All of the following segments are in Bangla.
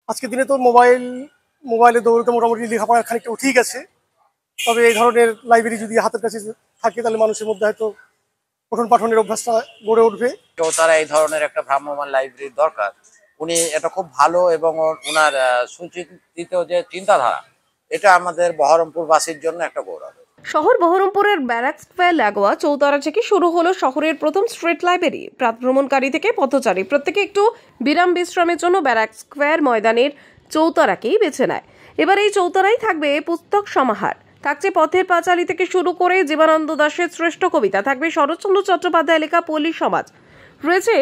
আজকের দিনে তো মোবাইলে দৌড়তে মোটামুটি লেখাপড়া খানিকটা ঠিক আছে। তবে এই ধরনের লাইব্রেরি যদি হাতের কাছে থাকে তাহলে মানুষের মধ্যে হয়তো পঠন পাঠনের অভ্যাসটা গড়ে উঠবে। তো তারা এই ধরনের একটা ভ্রাম্যমাণ লাইব্রেরি দরকার। উনি এটা খুব ভালো এবং ওনার সুচিন্তিত যে চিন্তাধারা, এটা আমাদের বহরমপুরবাসীর জন্য একটা গৌরব। শহর বহরমপুরের ব্যারাক স্কোয়ার লাগোয়া চৌতারা থেকে শুরু হলো শহরের প্রথম স্ট্রিট লাইব্রেরি। প্রাতভ্রমণকারী থেকে পথচারী প্রত্যেকে একটু বিশ্রামের জন্য ব্যারাক স্কোয়ার ময়দানের চৌতারাকেই বেছে নেয়। এবার এই চৌতারাই থাকবে পুস্তক সমাহার, থাকছে পথের পাঁচালী থেকে শুরু করে জীবনানন্দ দাশের শ্রেষ্ঠ কবিতা, থাকবে শরৎচন্দ্র চট্টোপাধ্যায় লেখা পল্লী সমাজ, রয়েছে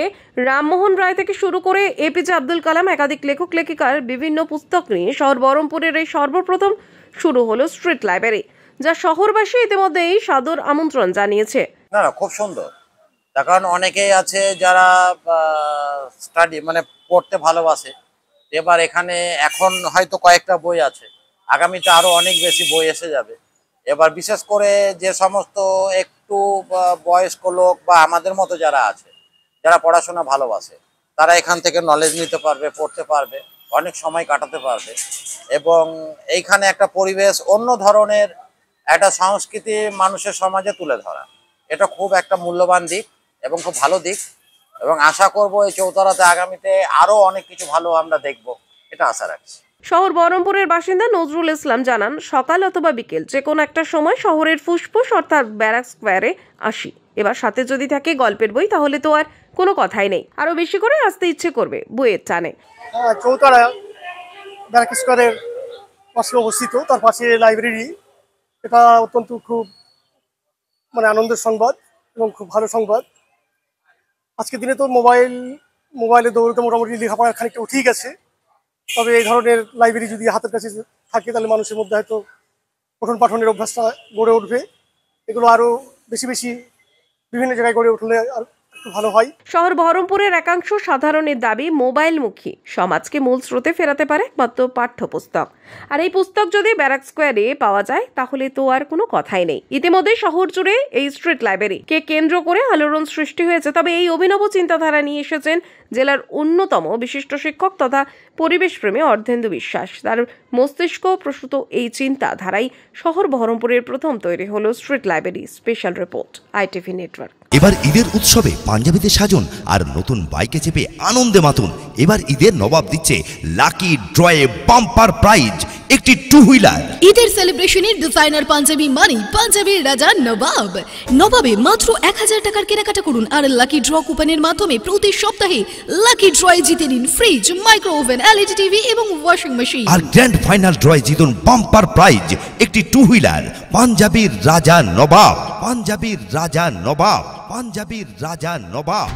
রামমোহন রায় থেকে শুরু করে এপিজে আব্দুল কালাম, একাধিক লেখক লেখিকার বিভিন্ন পুস্তক নিয়ে শহর বহরমপুরের এই সর্বপ্রথম শুরু হলো স্ট্রিট লাইব্রেরি, যা শহরবাসী ইতিমধ্যেই সাদর আমন্ত্রণ জানিয়েছে। না, খুব সুন্দর। তার কারণ অনেকেই আছে যারা স্টাডি পড়তে ভালোবাসে। এবার এখানে এখন হয়তো কয়েকটা বই আছে, আগামীতে আরো অনেক বেশি বই এসে যাবে। এবার বিশেষ করে যে সমস্ত একটু বয়স্ক লোক বা আমাদের মতো যারা আছে, যারা পড়াশোনা ভালোবাসে, তারা এখান থেকে নলেজ নিতে পারবে, পড়তে পারবে, অনেক সময় কাটাতে পারবে। এবং এইখানে একটা পরিবেশ, অন্য ধরনের একটা সংস্কৃতি মানুষের সমাজে তুলে ধরা, এটা খুব একটা মূল্যবান দিক এবং খুব ভালো দিক। এবং আশা করব এই চৌতারাতে আগামীতে আরো অনেক কিছু ভালো আমরা দেখব, এটা আশা রাখছি। শহর বহরমপুরের বাসিন্দা নজরুল ইসলাম জানান, সকাল অথবা বিকেল যে কোনো একটা সময় শহরের ফুসফুস অর্থাৎ ব্যারাক স্কোয়ারে আসি। এবার সাথে যদি থাকে গল্পের বই তাহলে তো আর কোনো কথাই নেই, আরো বেশি করে আসতে ইচ্ছে করবে বইয়ের টানে। চৌতারা ব্যারাক স্কোয়ারের পাশে অবস্থিত, তার পাশে লাইব্রেরি, এটা অত্যন্ত খুব আনন্দের সংবাদ এবং খুব ভালো সংবাদ। আজকের দিনে তো মোবাইলে দৌড়তে মোটামুটি লেখাপড়া খানিকটা ঠিক আছে। তবে এই ধরনের লাইব্রেরি যদি হাতের কাছে থাকে তাহলে মানুষের মধ্যে হয়তো পঠন পাঠনের অভ্যাসটা গড়ে উঠবে। এগুলো আরো বেশি বেশি বিভিন্ন জায়গায় গড়ে উঠলে আর একটু ভালো হয়। শহর বহরমপুরের একাংশ সাধারণের দাবি, মোবাইলমুখী সমাজকে মূল স্রোতে ফেরাতে পারে একমাত্র পাঠ্যপুস্তক। আর এই পুস্তক যদি ব্যারাক স্কোয়ারে পাওয়া যায় তাহলে তো আর কোনো কথাই নেই। ইতিমধ্যে শহর জুড়ে এই স্ট্রিট লাইব্রেরিকে কেন্দ্র করে আলোড়ন সৃষ্টি হয়েছে। তবে এই অভিনব চিন্তাধারা নিয়ে এসেছেন জেলার অন্যতম বিশিষ্ট শিক্ষক তথা পরিবেশপ্রেমী অর্ধেন্দু বিশ্বাস। তার মস্তিষ্ক প্রসূত এই চিন্তাধারাই শহর বহরমপুরের প্রথম তৈরি হলো street library. Special report, ITV network. এবার ঈদের উৎসবে পাঞ্জাবিতে সাজুন আর নতুন বাইকে চেপে আনন্দে মাতুন। এবার ঈদের নবাব দিচ্ছে লাকি ড্রয়ে বাম্পার প্রাইজ, একটি টু হুইলার। ঈদের সেলিব্রেশনের ডিজাইনার পাঞ্জাবি মানে পাঞ্জাবির রাজা নবাব। নবাবে মাত্র 1000 টাকার কেনাকাটা করুন আর লাকি ড্র কুপনের মাধ্যমে প্রতি সপ্তাহে লাকি ড্রয়ে জিতে নিন fridge, micro oven, LED TV এবং ওয়াশিং মেশিন। আর গ্র্যান্ড ফাইনাল ড্রয়ে জিতুন বাম্পার প্রাইজ, একটি টু হুইলার। পাঞ্জাবির রাজা নবাব, পাঞ্জাবির রাজা নবাব, পাঞ্জাবির রাজা নবাব।